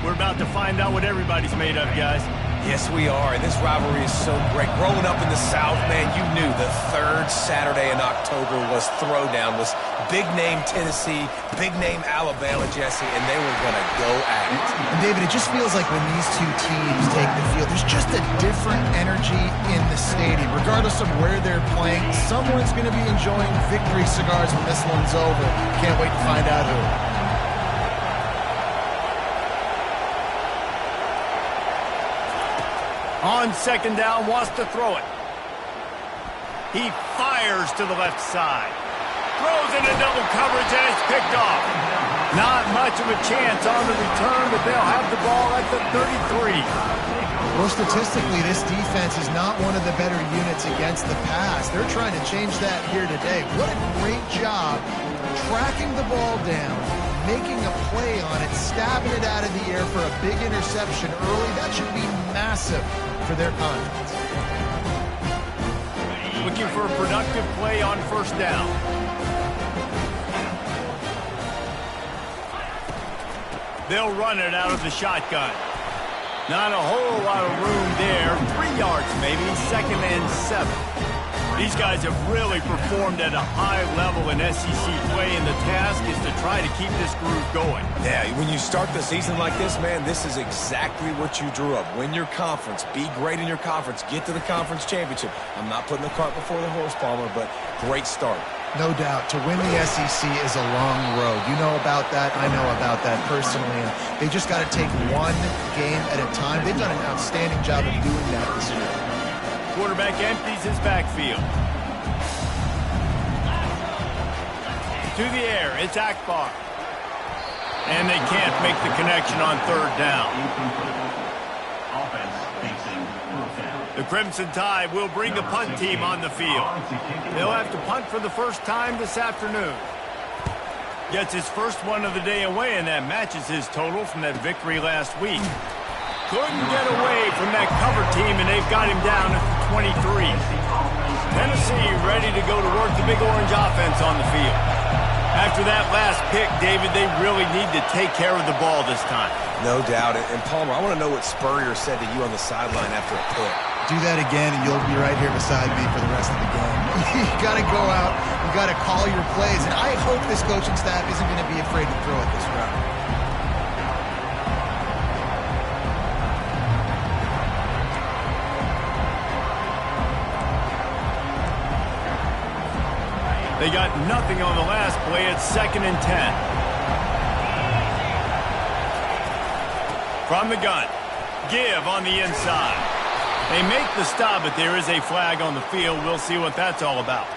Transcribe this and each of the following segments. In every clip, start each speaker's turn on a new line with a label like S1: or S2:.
S1: We're about to find out what everybody's made of, guys.
S2: Yes, we are, and this rivalry is so great. Growing up in the South, man, you knew the third Saturday in October was Throwdown, was big-name Tennessee, big-name Alabama, Jesse, and they were going to go at it.
S3: And, David, it just feels like when these two teams take the field, there's just a different energy in the stadium. Regardless of where they're playing, someone's going to be enjoying victory cigars when this one's over. Can't wait to find out who.
S1: On second down, wants to throw it. He fires to the left side. Throws into double coverage and it's picked off. Not much of a chance on the return, but they'll have the ball at the 33.
S3: Well, statistically, this defense is not one of the better units against the pass. They're trying to change that here today. What a great job tracking the ball down, making a play on it, stabbing it out of the air for a big interception early. That should be massive for their confidence.
S1: Looking for a productive play on first down. They'll run it out of the shotgun. Not a whole lot of room there. 3 yards maybe, 2nd and 7. These guys have really performed at a high level in SEC play, and the task is to try to keep this groove going.
S2: Yeah, when you start the season like this, man, this is exactly what you drew up. Win your conference, be great in your conference, get to the conference championship. I'm not putting the cart before the horse, Palmer, but great start.
S3: No doubt. To win the SEC is a long road. You know about that. I know about that personally. And they just got to take one game at a time. They've done an outstanding job of doing that this year.
S1: Quarterback empties his backfield. To the air, it's Akbar. And they can't make the connection on third down. The Crimson Tide will bring the punt team on the field. They'll have to punt for the first time this afternoon. Gets his first one of the day away, and that matches his total from that victory last week. Couldn't get away from that cover team, and they've got him down at the 23. Tennessee ready to go to work the Big Orange offense on the field. After that last pick, David, they really need to take care of the ball this time.
S2: No doubt. And Palmer, I want to know what Spurrier said to you on the sideline after a pick.
S3: Do that again, and you'll be right here beside me for the rest of the game. You got to go out. You got to call your plays. And I hope this coaching staff isn't going to be afraid to throw it this route.
S1: They got nothing on the last play. It's 2nd and 10. From the gun. Give on the inside. They make the stop, but there is a flag on the field. We'll see what that's all about.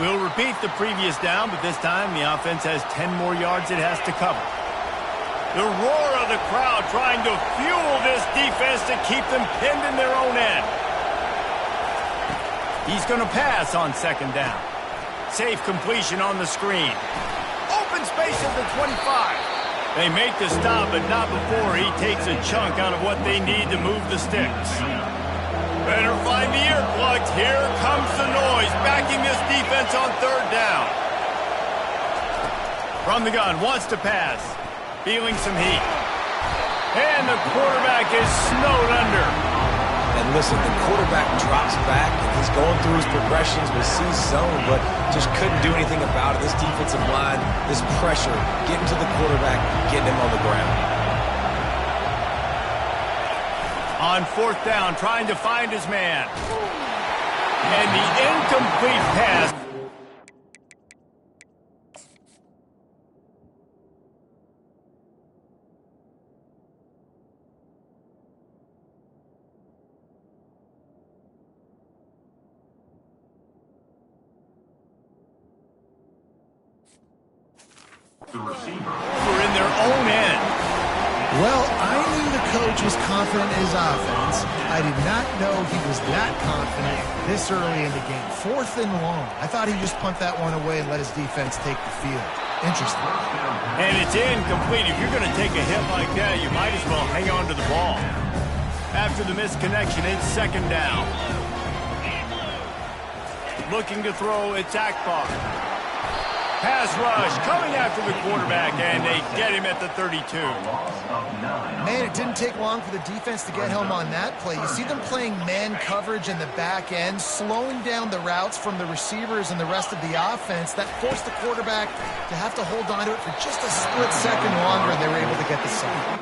S1: We'll repeat the previous down, but this time the offense has 10 more yards it has to cover. The roar of the crowd trying to fuel this defense to keep them pinned in their own end. He's going to pass on 2nd down. Safe completion on the screen. Open space at the 25. They make the stop, but not before he takes a chunk out of what they need to move the sticks. Better find the earplugs. Here comes the noise, backing this defense on 3rd down. From the gun, wants to pass. Feeling some heat. And the quarterback is snowed under.
S2: And listen, the quarterback drops back, and he's going through his progressions with C-zone, but just couldn't do anything about it. This defensive line, this pressure, getting to the quarterback, getting him on the ground.
S1: On 4th down, trying to find his man. And the incomplete pass. We're in their own end.
S3: Well, I knew the coach was confident in his offense. I did not know he was that confident this early in the game. 4th and long. I thought he'd just punt that one away and let his defense take the field. Interesting.
S1: And it's incomplete. If you're going to take a hit like that, you might as well hang on to the ball. After the misconnection, it's 2nd down. Looking to throw, it's Akbar. Pass rush coming after the quarterback, and they get him at the 32.
S3: Man, it didn't take long for the defense to get home on that play. You see them playing man coverage in the back end, slowing down the routes from the receivers and the rest of the offense. That forced the quarterback to have to hold on to it for just a split second longer, and they were able to get the sack.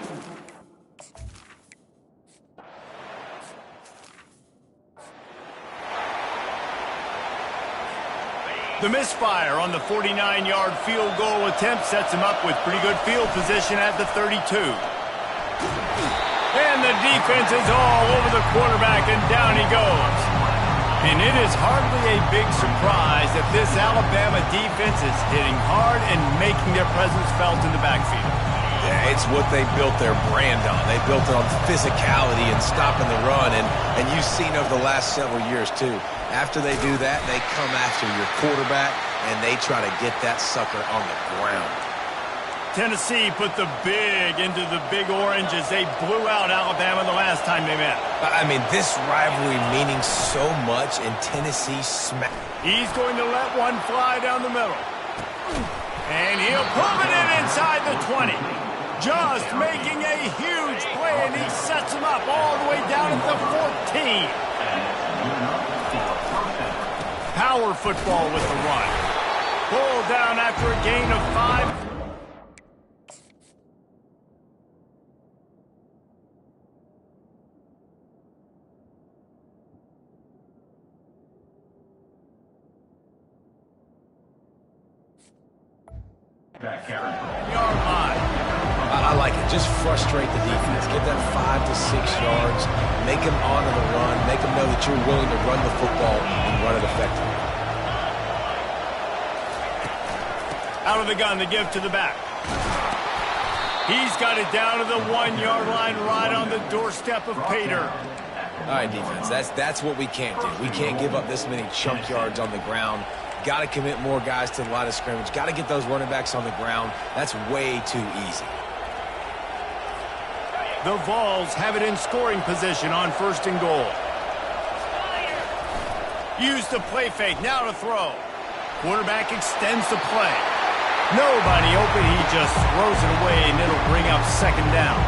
S1: The misfire on the 49-yard field goal attempt sets him up with pretty good field position at the 32. And the defense is all over the quarterback, and down he goes. And it is hardly a big surprise that this Alabama defense is hitting hard and making their presence felt in the backfield.
S2: Yeah, it's what they built their brand on. They built it on physicality and stopping the run, and you've seen over the last several years, too. After they do that, they come after your quarterback, and they try to get that sucker on the ground.
S1: Tennessee put the big into the Big Orange as they blew out Alabama the last time they met.
S2: I mean, this rivalry meaning so much, and Tennessee smacked.
S1: He's going to let one fly down the middle. And he'll pull it in inside the 20. Just making a huge play, and he sets him up all the way down at the 14. Power football with the run. Pulled down after a gain of 5. Yard line.
S2: I like it. Just frustrate the defense. Get that 5 to 6 yards. Make them honor the run. Make them know that you're willing to run the football and run it effectively.
S1: Out of the gun to give to the back. He's got it down to the 1-yard line right on the doorstep of Pater.
S2: All right, defense. That's what we can't do. We can't give up this many chunk yards on the ground. Got to commit more guys to the line of scrimmage. Got to get those running backs on the ground. That's way too easy.
S1: The Vols have it in scoring position on 1st and goal. Use the play fake, now to throw. Quarterback extends the play. Nobody open, he just throws it away, and it'll bring up 2nd down.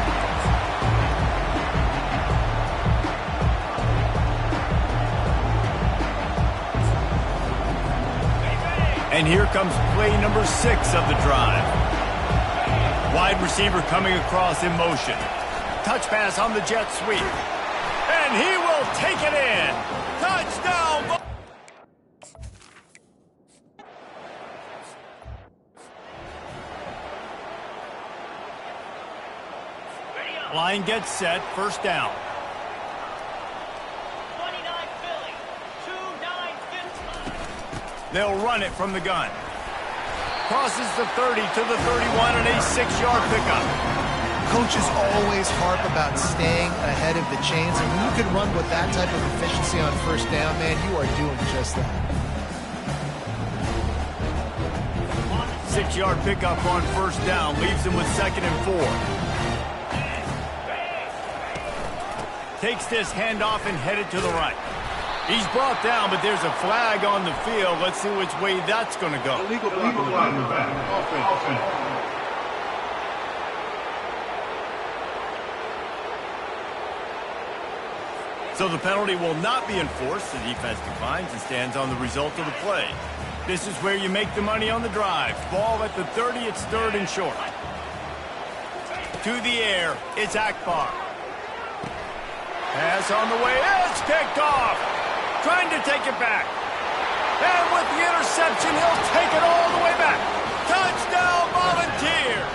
S1: And here comes play number 6 of the drive. Wide receiver coming across in motion. Touch pass on the jet sweep. And he will take it in. Touchdown! Line gets set, 1st down.
S4: 29 Philly, 2-9-15.
S1: They'll run it from the gun. Crosses the 30 to the 31 and a 6-yard pickup.
S3: Coaches always harp about staying ahead of the chains, and when you can run with that type of efficiency on 1st down, man, you are doing just that.
S1: 6-yard pickup on 1st down leaves him with 2nd and 4. Takes this handoff and headed to the right. He's brought down, but there's a flag on the field. Let's see which way that's going to go.
S5: Legal flag in the back. Offense.
S1: So the penalty will not be enforced. The defense declines and stands on the result of the play. This is where you make the money on the drive. Ball at the 30, it's 3rd and short. To the air, it's Akbar. Pass on the way, it's picked off. Trying to take it back. And with the interception, he'll take it all the way back. Touchdown, Volunteers!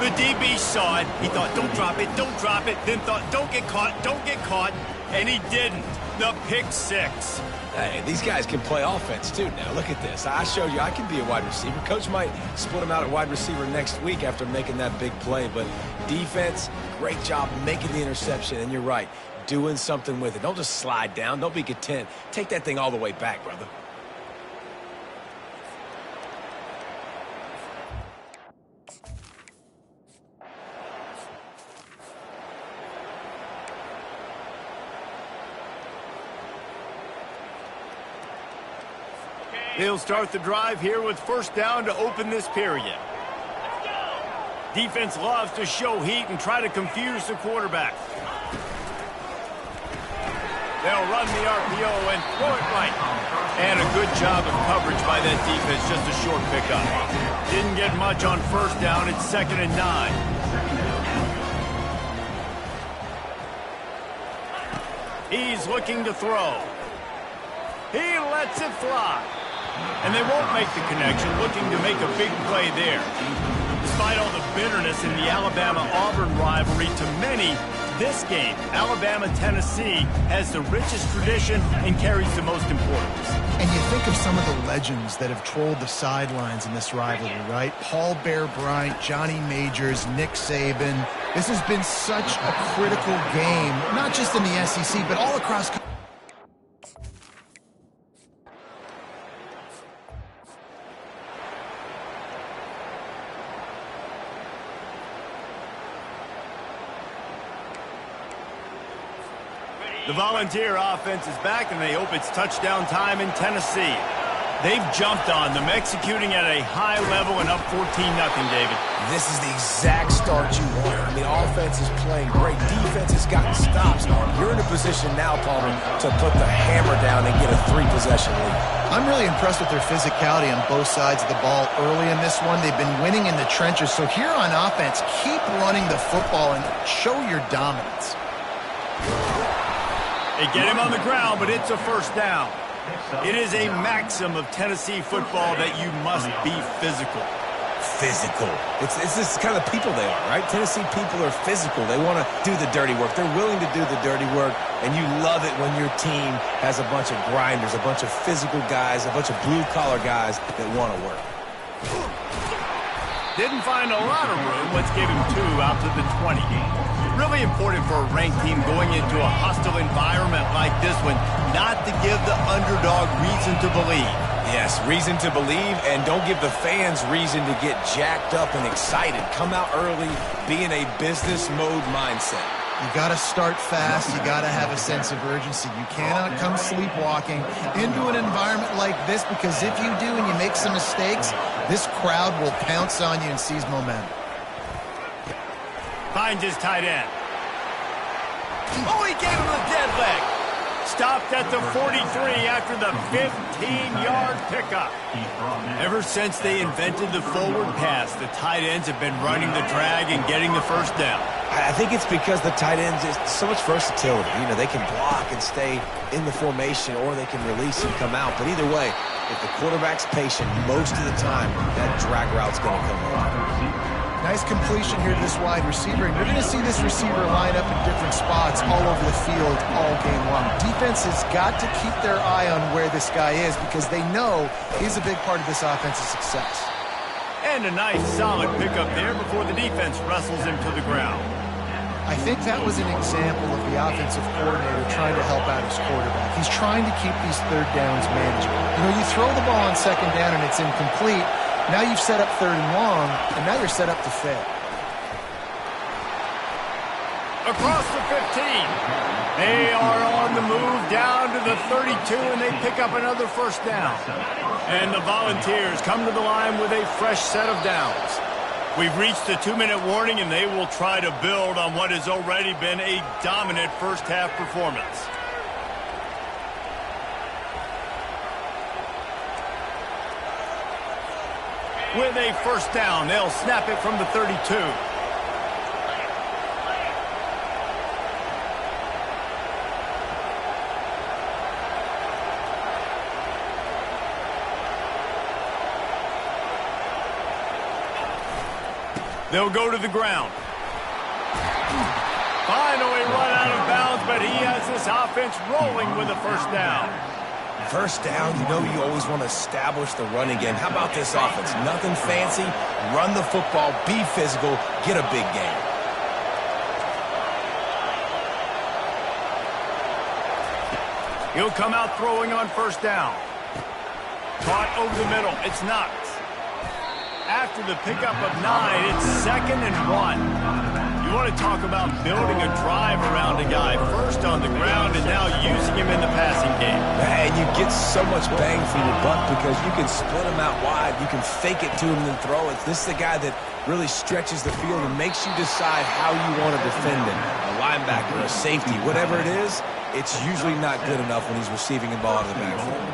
S1: The DB saw it. He thought, don't drop it, then thought, don't get caught, and he didn't. The pick 6.
S2: Hey, these guys can play offense, too. Now, look at this. I showed you I can be a wide receiver. Coach might split him out at wide receiver next week after making that big play. But defense, great job making the interception. And you're right, doing something with it. Don't just slide down. Don't be content. Take that thing all the way back, brother.
S1: He'll start the drive here with first down to open this period. Defense loves to show heat and try to confuse the quarterback. They'll run the RPO and throw it right. And a good job of coverage by that defense, just a short pickup. Didn't get much on first down. It's 2nd and 9. He's looking to throw. He lets it fly. And they won't make the connection, looking to make a big play there. Despite all the bitterness in the Alabama-Auburn rivalry, to many, this game, Alabama-Tennessee, has the richest tradition and carries the most importance.
S3: And you think of some of the legends that have trolled the sidelines in this rivalry, right? Paul Bear Bryant, Johnny Majors, Nick Saban. This has been such a critical game, not just in the SEC, but all across country.
S1: The Volunteer offense is back, and they hope it's touchdown time in Tennessee. They've jumped on them, executing at a high level and up 14-0, David.
S2: This is the exact start you want. I mean, the offense is playing great. Defense has gotten stops. You're in a position now, Palmer, to put the hammer down and get a 3-possession lead.
S3: I'm really impressed with their physicality on both sides of the ball early in this one. They've been winning in the trenches. So here on offense, keep running the football and show your dominance.
S1: They get him on the ground, but it's a first down. It is a maxim of Tennessee football that you must be physical.
S2: Physical. It's this kind of people they are, right? Tennessee people are physical. They want to do the dirty work. They're willing to do the dirty work, and you love it when your team has a bunch of grinders, a bunch of physical guys, a bunch of blue-collar guys that want to work.
S1: Didn't find a lot of room. Let's give him 2 out to the 20. Really important for a ranked team going into a hostile environment like this one, not to give the underdog reason to believe.
S2: Yes, reason to believe, and don't give the fans reason to get jacked up and excited. Come out early, be in a business mode mindset.
S3: You got to start fast. You got to have a sense of urgency. You cannot come sleepwalking into an environment like this, because if you do and you make some mistakes, this crowd will pounce on you and seize momentum.
S1: Finds his tight end. Oh, he gave him a dead leg. Stopped at the 43 after the 15-yard pickup. Ever since they invented the forward pass, the tight ends have been running the drag and getting the first down.
S2: I think it's because the tight ends is so much versatility. You know, they can block and stay in the formation, or they can release and come out. But either way, if the quarterback's patient, most of the time, that drag route's going to come alive.
S3: Nice completion here to this wide receiver, and you're going to see this receiver line up in different spots all over the field all game long. Defense has got to keep their eye on where this guy is, because they know he's a big part of this offense's success.
S1: And a nice solid pickup there before the defense wrestles him to the ground.
S3: I think that was an example of the offensive coordinator trying to help out his quarterback. He's trying to keep these third downs manageable. You know, you throw the ball on second down and it's incomplete. Now you've set up 3rd and long, and now you're set up to fail.
S1: Across the 15. They are on the move down to the 32, and they pick up another first down. And the Volunteers come to the line with a fresh set of downs. We've reached the 2-minute warning, and they will try to build on what has already been a dominant first-half performance. With a first down, they'll snap it from the 32. They'll go to the ground. Finally run out of bounds, but he has this offense rolling with a first down.
S2: First down, you know you always want to establish the running game. How about this offense? Nothing fancy. Run the football, be physical, get a big gain.
S1: He'll come out throwing on first down. Caught over the middle. It's Knox. After the pickup of 9, it's 2nd and 1. You You want to talk about building a drive around a guy, first on the ground and now using him in the passing game.
S2: And you get so much bang for your buck because you can split him out wide. You can fake it to him and then throw it. This is the guy that really stretches the field and makes you decide how you want to defend him. A linebacker, a safety, whatever it is, it's usually not good enough when he's receiving the ball out of the backfield.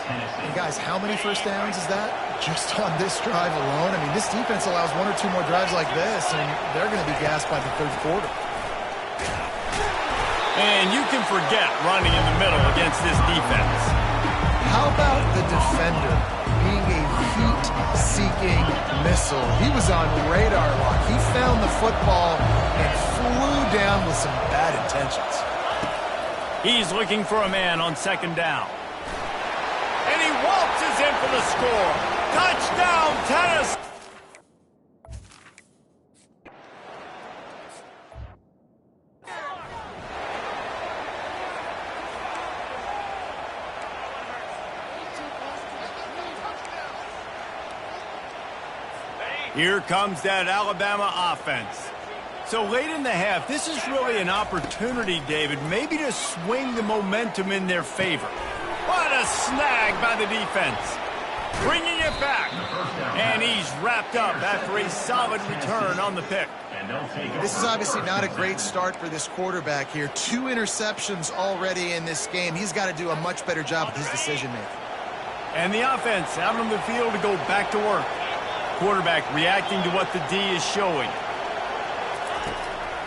S3: Hey guys, how many first downs is that? Just on this drive alone? I mean, this defense allows one or two more drives like this, and they're going to be gassed by the third quarter.
S1: And you can forget running in the middle against this defense.
S3: How about the defender being a heat-seeking missile? He was on radar lock. He found the football and flew down with some bad intentions.
S1: He's looking for a man on second down. And he waltzes in for the score. Touchdown, Tennessee! Here comes that Alabama offense. So late in the half, this is really an opportunity, David, maybe to swing the momentum in their favor. What a snag by the defense. Bringing it back. And he's wrapped up after a solid return on the pick.
S3: This is obviously not a great start for this quarterback here. 2 interceptions already in this game. He's got to do a much better job with his decision-making.
S1: And the offense out on the field to go back to work. Quarterback reacting to what the D is showing.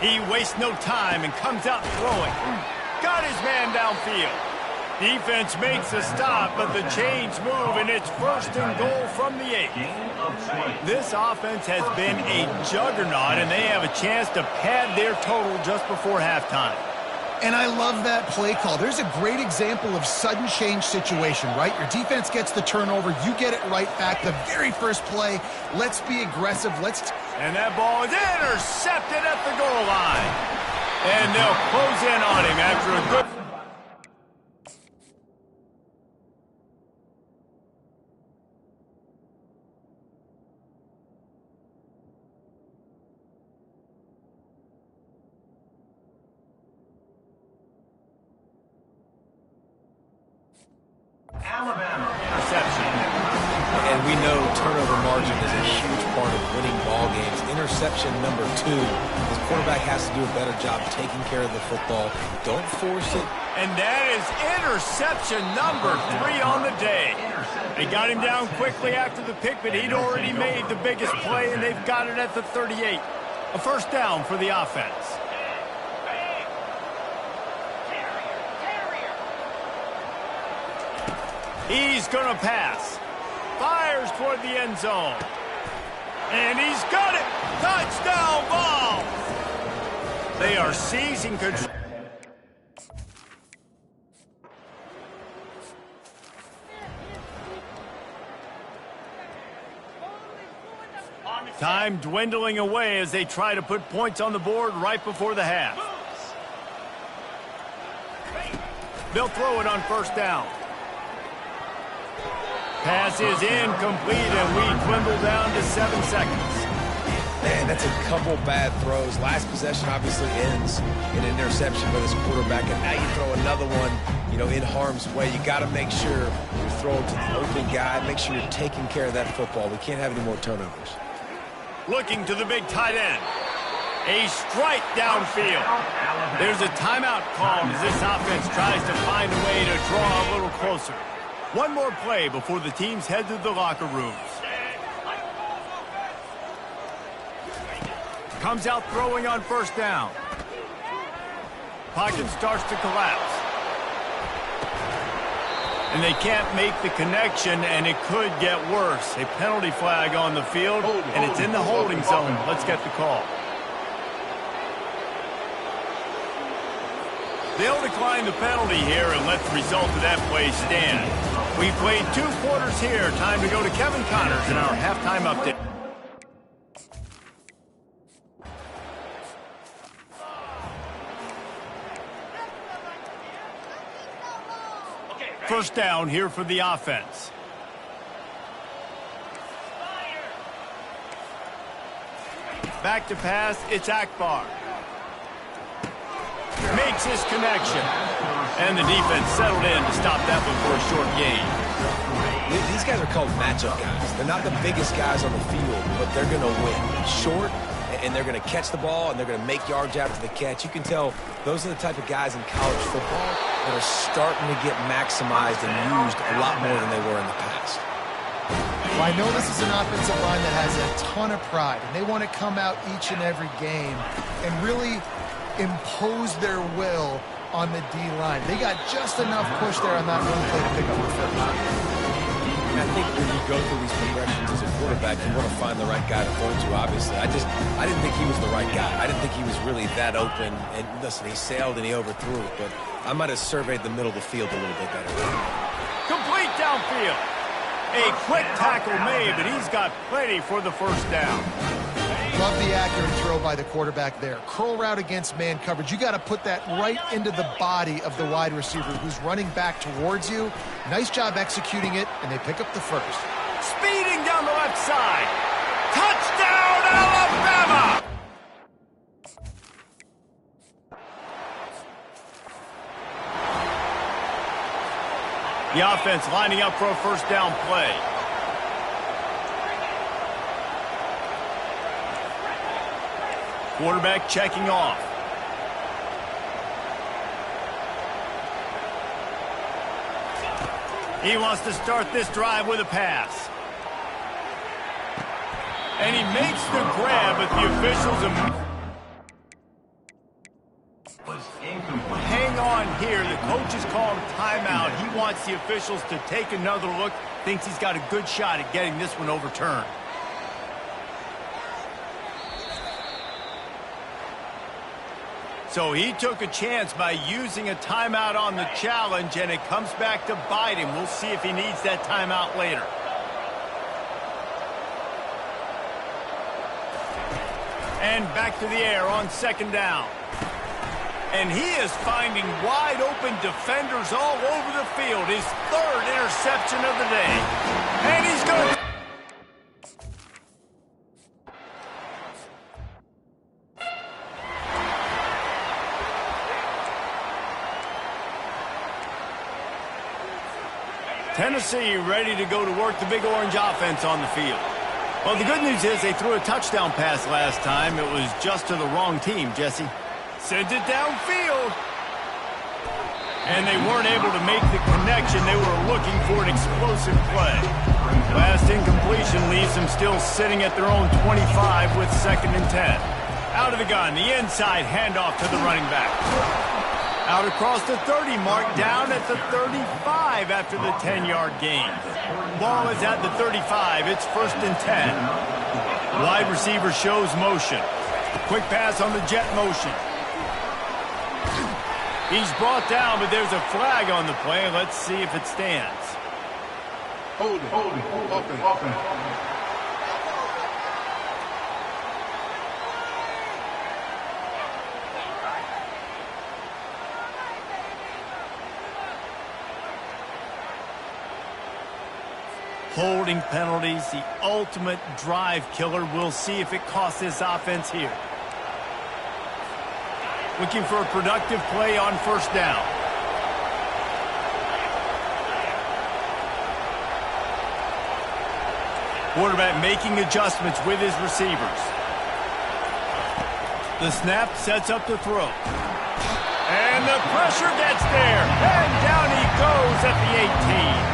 S1: He wastes no time and comes out throwing. Got his man downfield. Defense makes a stop, but the chains move, and it's first and goal from the 8. This offense has been a juggernaut, and they have a chance to pad their total just before halftime.
S3: And I love that play call. There's a great example of sudden change situation, right? Your defense gets the turnover. You get it right back. The very first play, let's be aggressive.
S1: And that ball is intercepted at the goal line. And they'll close in on him after a good...
S5: Alabama.
S1: Interception.
S2: And we know turnover margin is a huge part of winning ball games. Interception number 2. This quarterback has to do a better job taking care of the football. Don't force it.
S1: And that is interception number 3 on the day. They got him down quickly after the pick, but he'd already made the biggest play, and they've got it at the 38. A first down for the offense. He's going to pass. Fires toward the end zone. And he's got it. Touchdown Vols. They are seizing control. Time dwindling away as they try to put points on the board right before the half. They'll throw it on first down. Pass is incomplete, and we dwindle down to 7 seconds.
S2: Man, that's a couple bad throws. Last possession obviously ends in an interception by this quarterback, and now you throw another one, in harm's way. You got to make sure you're throwing to the open guy. Make sure you're taking care of that football. We can't have any more turnovers.
S1: Looking to the big tight end. A strike downfield. There's a timeout called as this offense tries to find a way to draw a little closer. One more play before the teams head to the locker rooms. Comes out throwing on first down. Pocket starts to collapse. And they can't make the connection, and it could get worse. A penalty flag on the field, and it's in the holding zone. Let's get the call. They'll decline the penalty here and let the result of that play stand. We played 2 quarters here. Time to go to Kevin Connors in our halftime update. First down here for the offense. Back to pass, it's Akbar. Makes his connection. And the defense settled in to stop that one for a short gain.
S2: These guys are called matchup guys. They're not the biggest guys on the field, but they're going to win. Short, and they're going to catch the ball, and they're going to make yards after the catch. You can tell those are the type of guys in college football that are starting to get maximized and used a lot more than they were in the past.
S3: Well, I know this is an offensive line that has a ton of pride, and they want to come out each and every game and really impose their will on the D-line. They got just enough push there on that run play to pick up the first.
S2: I think when you go through these progressions as a quarterback, you want to find the right guy to throw to, obviously. I didn't think he was the right guy. I didn't think he was really that open. And listen, he sailed and he overthrew it, but I might have surveyed the middle of the field a little bit better.
S1: Complete downfield. A quick tackle made, but he's got plenty for the first down.
S3: Love the accurate throw by the quarterback there. Curl route against man coverage. You got to put that right into the body of the wide receiver who's running back towards you. Nice job executing it, and they pick up the first.
S1: Speeding down the left side. Touchdown, Alabama! The offense lining up for a first down play. Quarterback checking off. He wants to start this drive with a pass. And he makes the grab, but the officials hang on here. The coach is calling timeout. He wants the officials to take another look. Thinks he's got a good shot at getting this one overturned. So he took a chance by using a timeout on the challenge, and it comes back to bite him. We'll see if he needs that timeout later. And back to the air on second down. And he is finding wide open defenders all over the field. His third interception of the day. And he's going to... Tennessee ready to go to work the Big Orange offense on the field. Well, the good news is they threw a touchdown pass last time. It was just to the wrong team, Jesse. Sent it downfield. And they weren't able to make the connection. They were looking for an explosive play. Last incompletion leaves them still sitting at their own 25 with 2nd and 10. Out of the gun, the inside handoff to the running back. Out across the 30 mark, down at the 35 after the 10-yard gain. Ball is at the 35. It's 1st and 10. Wide receiver shows motion. Quick pass on the jet motion. He's brought down, but there's a flag on the play. Let's see if it stands.
S5: Hold it. Offense.
S1: Holding penalties, the ultimate drive killer. We'll see if it costs this offense here. Looking for a productive play on 1st down. Quarterback making adjustments with his receivers. The snap sets up the throw. And the pressure gets there. And down he goes at the 18.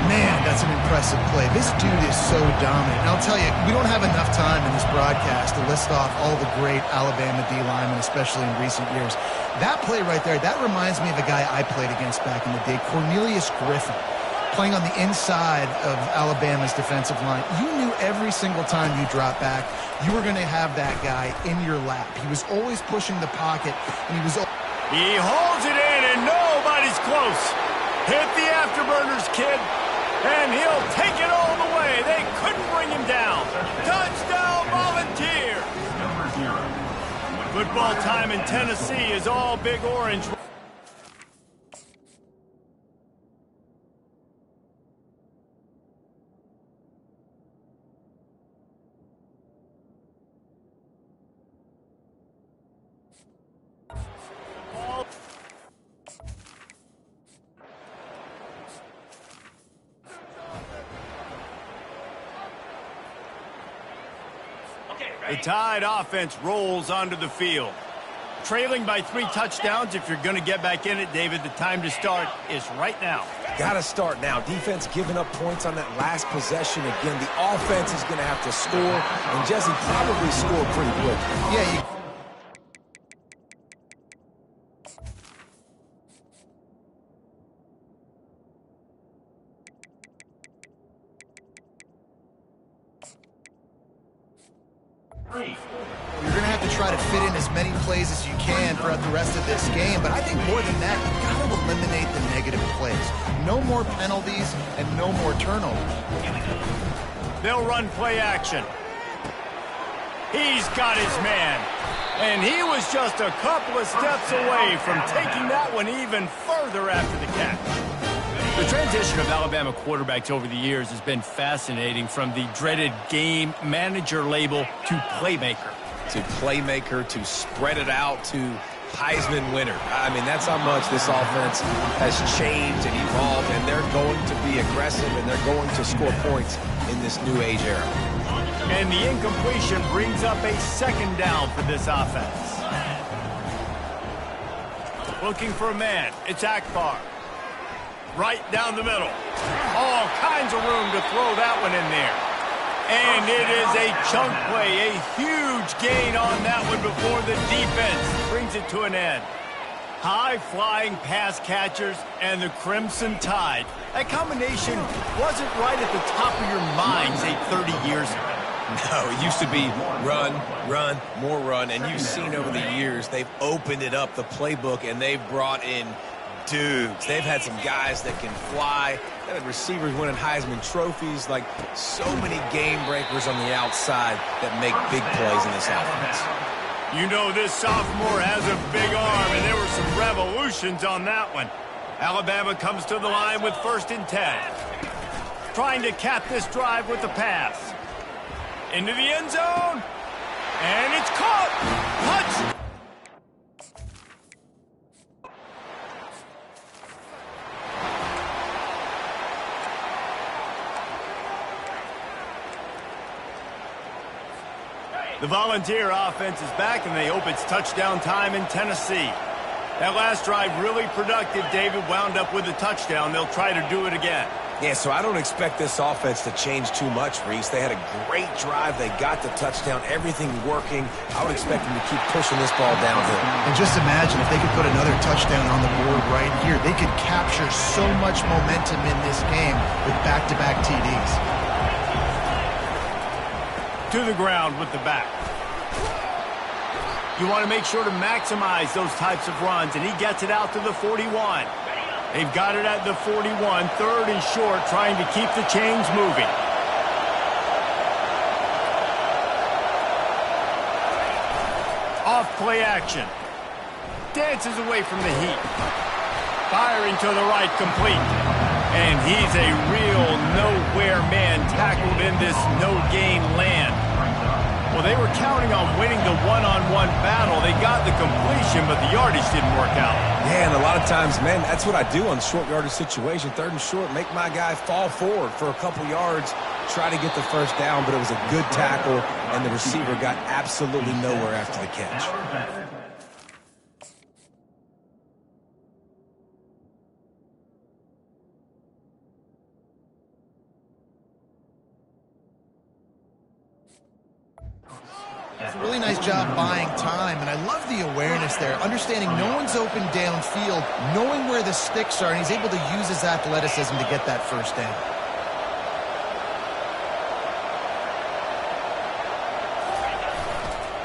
S3: Man, that's an impressive play. This dude is so dominant. And I'll tell you, we don't have enough time in this broadcast to list off all the great Alabama D linemen, especially in recent years. That play right there, that reminds me of a guy I played against back in the day, Cornelius Griffin, playing on the inside of Alabama's defensive line. You knew every single time you dropped back, you were going to have that guy in your lap. He was always pushing the pocket, and
S1: he holds it in, and nobody's close. Hit the afterburners, kid. And he'll take it all the way. They couldn't bring him down. Touchdown, Volunteer. Football time in Tennessee is all Big Orange. The Tide offense rolls onto the field. Trailing by 3 touchdowns. If you're going to get back in it, David, the time to start is right now.
S2: Got to start now. Defense giving up points on that last possession. Again, the offense is going to have to score, and Jesse probably score pretty quick.
S3: Yeah, you're going to have to try to fit in as many plays as you can throughout the rest of this game, but I think more than that, you've got to eliminate the negative plays. No more penalties and no more turnovers.
S1: They'll run play action. He's got his man. And he was just a couple of steps away from taking that one even further after the catch. The transition of Alabama quarterbacks over the years has been fascinating, from the dreaded game manager label to playmaker.
S2: To playmaker, to spread it out, to Heisman winner. I mean, that's how much this offense has changed and evolved, and they're going to be aggressive, and they're going to score points in this new age era.
S1: And the incompletion brings up a 2nd down for this offense. Looking for a man. It's Akbar. Right down the middle. All kinds of room to throw that one in there. And it is a chunk play, a huge gain on that one before the defense brings it to an end. High-flying pass catchers and the Crimson Tide. That combination wasn't right at the top of your mind, say, 30 years ago.
S2: No, it used to be run, run, more run, and you've seen over the years they've opened it up, the playbook, and they've brought in dudes. They've had some guys that can fly. They've had receivers winning Heisman trophies, like so many game breakers on the outside that make big plays in this offense.
S1: You know this sophomore has a big arm, and there were some revolutions on that one. Alabama comes to the line with 1st and 10. Trying to cap this drive with the pass. Into the end zone. And it's caught. Touch. The Volunteer offense is back, and they hope it's touchdown time in Tennessee. That last drive really productive. David wound up with a touchdown. They'll try to do it again.
S2: Yeah, so I don't expect this offense to change too much, Reese. They had a great drive. They got the touchdown. Everything working. I would expect them to keep pushing this ball downhill.
S3: And just imagine if they could put another touchdown on the board right here. They could capture so much momentum in this game with back-to-back TDs.
S1: To the ground with the back. You want to make sure to maximize those types of runs, and he gets it out to the 41. They've got it at the 41, 3rd and short, trying to keep the chains moving. Off play action. Dances away from the heat. Firing to the right, complete. And he's a real nowhere man tackled in this no-gain land. Well, they were counting on winning the one-on-one battle. They got the completion, but the yardage didn't work out.
S2: Yeah, and a lot of times, man, that's what I do on short yardage situation. 3rd and short, make my guy fall forward for a couple yards, try to get the 1st down, but it was a good tackle, and the receiver got absolutely nowhere after the catch.
S3: It's a really nice job buying time, and I love the awareness there, understanding no one's open downfield, knowing where the sticks are, and he's able to use his athleticism to get that 1st down.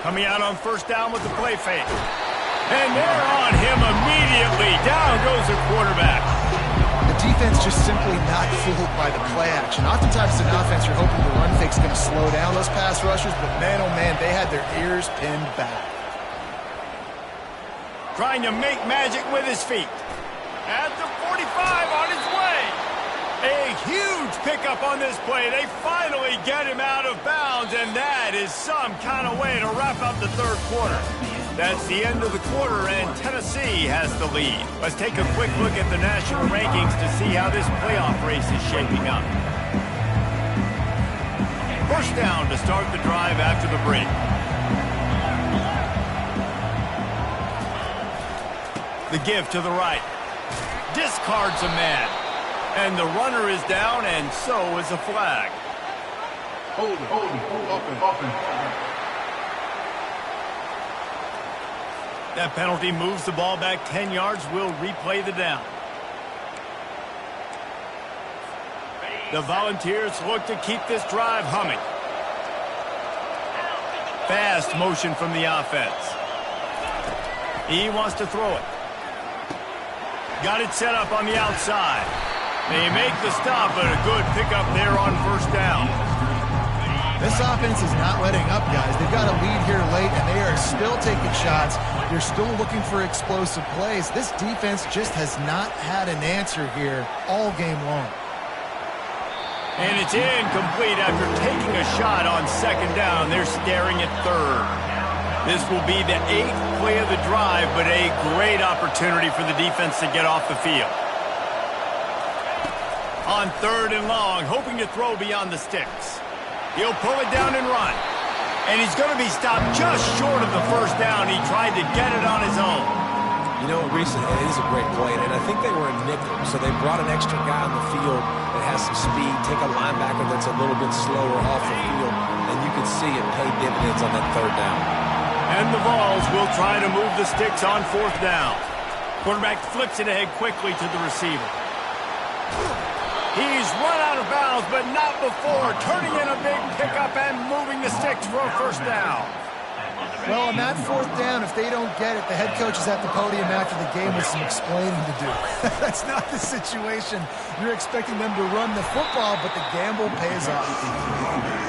S1: Coming out on 1st down with the play fake. And they're on him immediately. Down goes the quarterback.
S3: The defense just simply not fooled by the play action. Oftentimes, as an offense, you're hoping the run fake's going to slow down those pass rushers, but man, oh man, they had their ears pinned back.
S1: Trying to make magic with his feet. At the 45, on his way. A huge pickup on this play. They finally get him out of bounds, and that is some kind of way to wrap up the 3rd quarter. That's the end of the quarter, and Tennessee has the lead. Let's take a quick look at the national rankings to see how this playoff race is shaping up. first down to start the drive after the break. The give to the right. Discards a man. And the runner is down, and so is a flag.
S5: Hold it. Offense.
S1: That penalty moves the ball back 10 yards. We'll replay the down. The Volunteers look to keep this drive humming. Fast motion from the offense. He wants to throw it. Got it set up on the outside. They make the stop, but a good pickup there on first down.
S3: This offense is not letting up, guys. They've got a lead here late, and they are still taking shots. They're still looking for explosive plays. This defense just has not had an answer here all game long.
S1: And it's incomplete after taking a shot on second down. They're staring at third. This will be the 8th play of the drive, but a great opportunity for the defense to get off the field. On third and long, hoping to throw beyond the sticks. He'll pull it down and run. And he's going to be stopped just short of the first down. He tried to get it on his own.
S2: You know, Reese, it is a great play, and I think they were in nickel, so they brought an extra guy on the field that has some speed, take a linebacker that's a little bit slower off the field, and you can see it paid dividends on that third down.
S1: And the Vols will try to move the sticks on fourth down. Quarterback flips it ahead quickly to the receiver. He's run out of bounds, but not before turning in a big pickup and moving the sticks for a first down.
S3: Well, on that fourth down, if they don't get it, the head coach is at the podium after the game with some explaining to do. That's not the situation. You're expecting them to run the football, but the gamble pays off.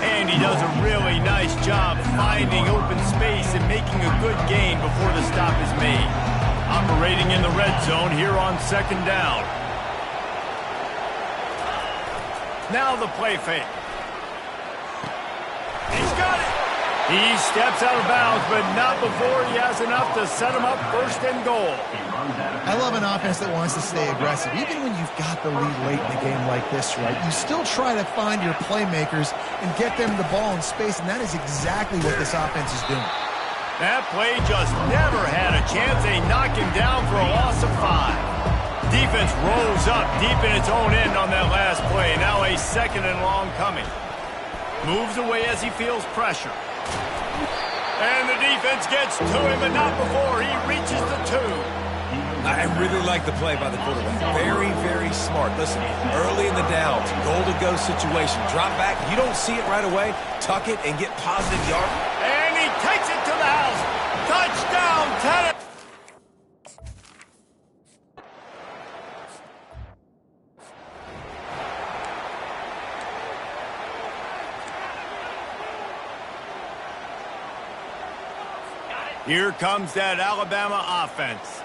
S1: And he does a really nice job finding open space and making a good gain before the stop is made. Operating in the red zone here on second down. Now the play fake. He's got it. He steps out of bounds, but not before he has enough to set him up first and goal.
S3: I love an offense that wants to stay aggressive. Even when you've got the lead late in the game like this, right, you still try to find your playmakers and get them the ball in space, and that is exactly what this offense is doing.
S1: That play just never had a chance. They knock him down for a loss of 5. Defense rolls up deep in its own end on that last play. Now a second and long coming. Moves away as he feels pressure. And the defense gets to him, but not before he reaches the 2.
S2: I really like the play by the quarterback. Very, very smart. Listen, early in the downs, goal-to-go situation. Drop back. You don't see it right away. Tuck it and get positive yard.
S1: And he takes it to the house. Touchdown, Tennessee. Here comes that Alabama offense.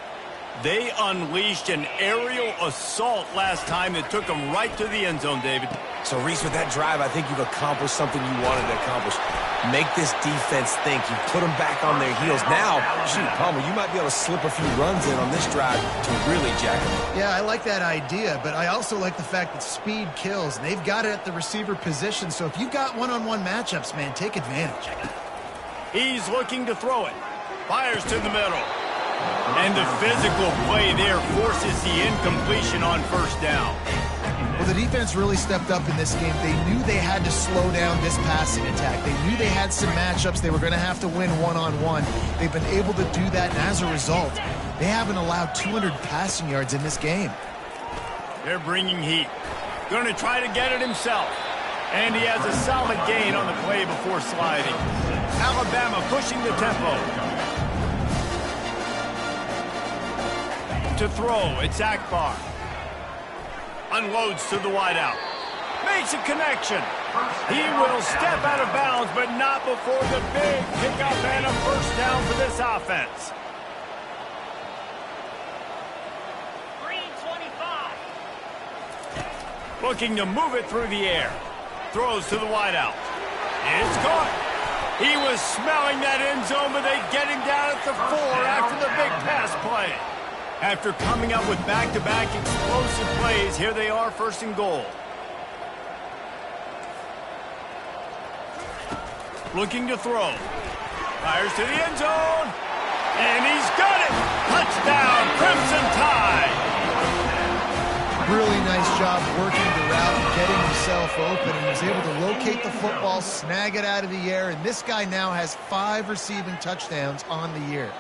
S1: They unleashed an aerial assault last time that took them right to the end zone, David.
S2: So, Reese, with that drive, I think you've accomplished something you wanted to accomplish. Make this defense think. You put them back on their heels. Now, shoot, Palmer, you might be able to slip a few runs in on this drive to really jack them up.
S3: Yeah, I like that idea, but I also like the fact that speed kills. And they've got it at the receiver position, so if you've got one-on-one matchups, man, take advantage.
S1: He's looking to throw it. Fires to the middle. And the physical play there forces the incompletion on first down.
S3: Well, the defense really stepped up in this game. They knew they had to slow down this passing attack. They knew they had some matchups they were going to have to win one-on-one. They've been able to do that, and as a result, they haven't allowed 200 passing yards in this game.
S1: They're bringing heat. Going to try to get it himself. And he has a solid gain on the play before sliding. Alabama pushing the tempo. To throw, it's Akbar. Unloads to the wideout. Makes a connection. He will step out of bounds, but not before the big pickup and a first down for this offense.
S4: Green 25.
S1: Looking to move it through the air. Throws to the wideout. It's caught. He was smelling that end zone, but they get him down at the 4 after the big pass play. After coming up with back-to-back explosive plays, here they are first and goal. Looking to throw. Fires to the end zone. And he's got it. Touchdown, Crimson Tide.
S3: Really nice job working the route and getting himself open, and was able to locate the football, snag it out of the air, and this guy now has 5 receiving touchdowns on the year.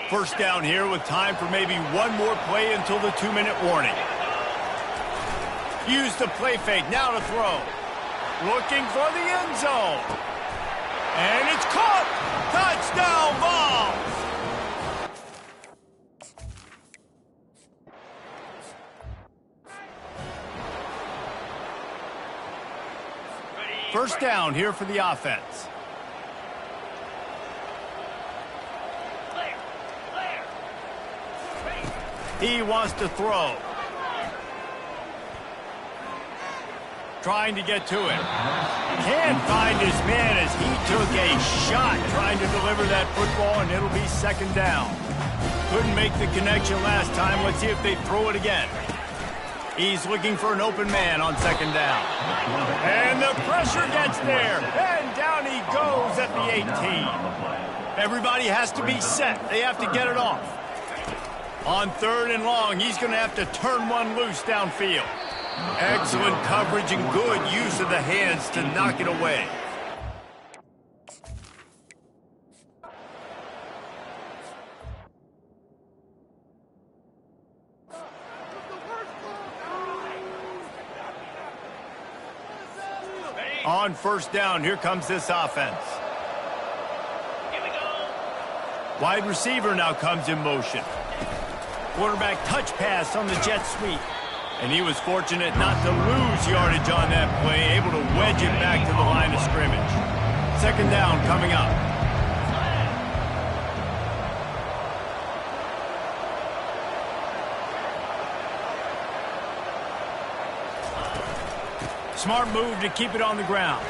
S1: First down here with time for maybe one more play until the 2-minute warning. Use the play fake, now to throw. Looking for the end zone. And it's caught! Touchdown, Vols! First down here for the offense. He wants to throw. Trying to get to it. Can't find his man as he took a shot trying to deliver that football, and it'll be second down. Couldn't make the connection last time. Let's see if they throw it again. He's looking for an open man on second down. And the pressure gets there. And down he goes at the 18. Everybody has to be set. They have to get it off. On third and long, he's going to have to turn one loose downfield. Excellent coverage and good use of the hands to knock it away. On first down, here comes this offense.
S4: Here we go.
S1: Wide receiver now comes in motion. Quarterback touch pass on the jet sweep. And he was fortunate not to lose yardage on that play, able to wedge it back to the line of scrimmage. Second down coming up. Smart move to keep it on the ground.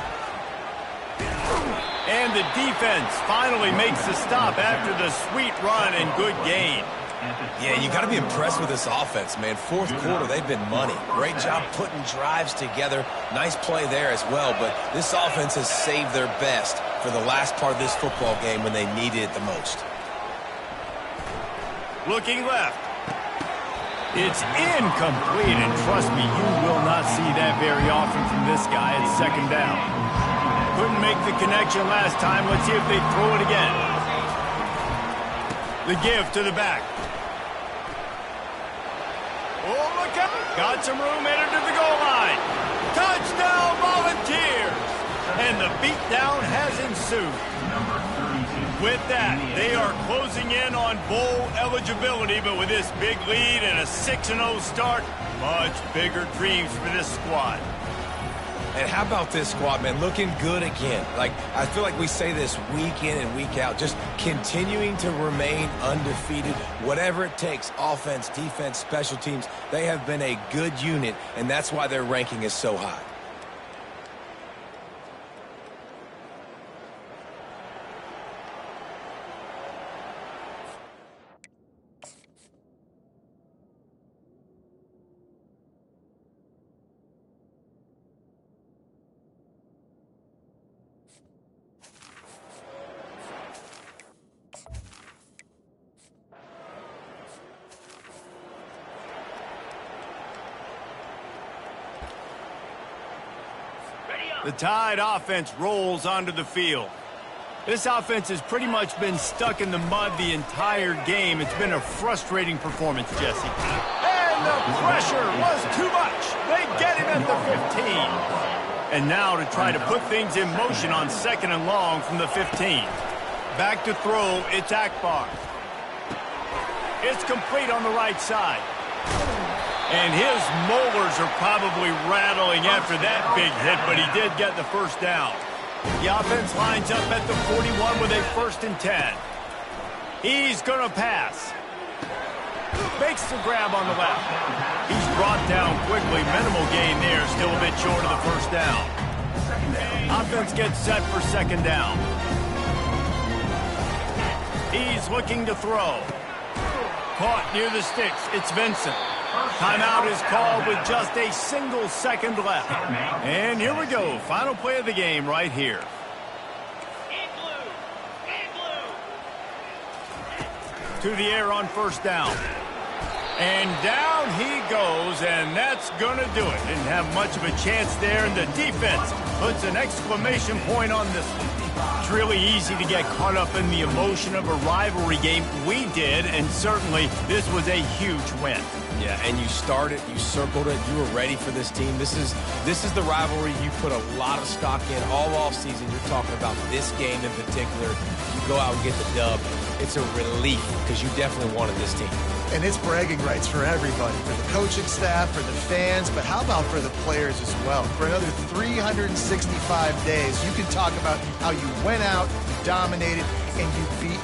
S1: And the defense finally makes the stop after the sweet run and good gain.
S2: Yeah, you got to be impressed with this offense, man. Fourth quarter, they've been money. Great job putting drives together. Nice play there as well, but this offense has saved their best for the last part of this football game when they needed it the most.
S1: Looking left. It's incomplete, and trust me, you will not see that very often from this guy at second down. Couldn't make the connection last time. Let's see if they throw it again. The give to the back. Oh, look out. Got some room, headed to the goal line. Touchdown, Volunteers. And the beatdown has ensued. With that, they are closing in on bowl eligibility, but with this big lead and a 6-0 start, much bigger dreams for this squad.
S2: And how about this squad, man? Looking good again. Like, I feel like we say this week in and week out, just continuing to remain undefeated. Whatever it takes, offense, defense, special teams, they have been a good unit, and that's why their ranking is so high.
S1: The Tide offense rolls onto the field. This offense has pretty much been stuck in the mud the entire game. It's been a frustrating performance, Jesse. And the pressure was too much. They get him at the 15. And now to try to put things in motion on second and long from the 15. Back to throw, it's Akbar. It's complete on the right side. And his molars are probably rattling after that big hit, but he did get the first down. The offense lines up at the 41 with a 1st and 10. He's going to pass. Makes the grab on the left. He's brought down quickly. Minimal gain there. Still a bit short of the first down. Offense gets set for second down. He's looking to throw. Caught near the sticks. It's Vincent. Timeout is called with just a single second left. And here we go. Final play of the game right here. To the air on first down. And down he goes, and that's going to do it. Didn't have much of a chance there, and the defense puts an exclamation point on this one. It's really easy to get caught up in the emotion of a rivalry game. We did, and certainly this was a huge win.
S2: Yeah, and you started, you circled it, you were ready for this team. This is the rivalry you put a lot of stock in all offseason. You're talking about this game in particular. You go out and get the dub. It's a relief because you definitely wanted this team.
S3: And it's bragging rights for everybody, for the coaching staff, for the fans, but how about for the players as well? For another 365 days, you can talk about how you went out, you dominated, and you beat